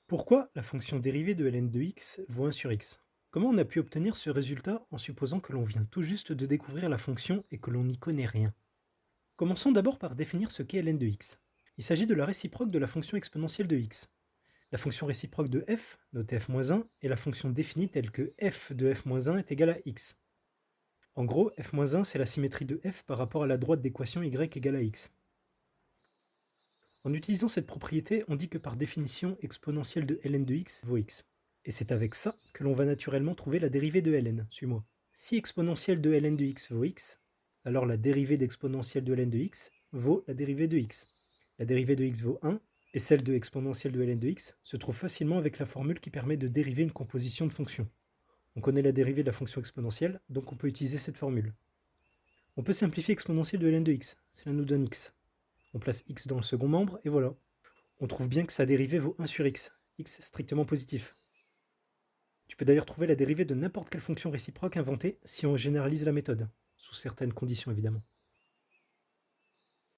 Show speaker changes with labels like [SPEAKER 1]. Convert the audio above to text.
[SPEAKER 1] Pourquoi la fonction dérivée de ln de x vaut 1 sur x? Comment on a pu obtenir ce résultat en supposant que l'on vient tout juste de découvrir la fonction et que l'on n'y connaît rien? Commençons d'abord par définir ce qu'est ln de x. Il s'agit de la réciproque de la fonction exponentielle de x. La fonction réciproque de f, notée f-1, est la fonction définie telle que f de f-1 est égal à x. En gros, f-1 c'est la symétrie de f par rapport à la droite d'équation y égale à x. En utilisant cette propriété, on dit que par définition, exponentielle de ln de x vaut x. Et c'est avec ça que l'on va naturellement trouver la dérivée de ln. Suis-moi. Si exponentielle de ln de x vaut x, alors la dérivée d'exponentielle de ln de x vaut la dérivée de x. La dérivée de x vaut 1, et celle de exponentielle de ln de x se trouve facilement avec la formule qui permet de dériver une composition de fonctions. On connaît la dérivée de la fonction exponentielle, donc on peut utiliser cette formule. On peut simplifier exponentielle de ln de x, cela nous donne x. On place x dans le second membre, et voilà. On trouve bien que sa dérivée vaut 1 sur x strictement positif. Tu peux d'ailleurs trouver la dérivée de n'importe quelle fonction réciproque inventée si on généralise la méthode, sous certaines conditions évidemment.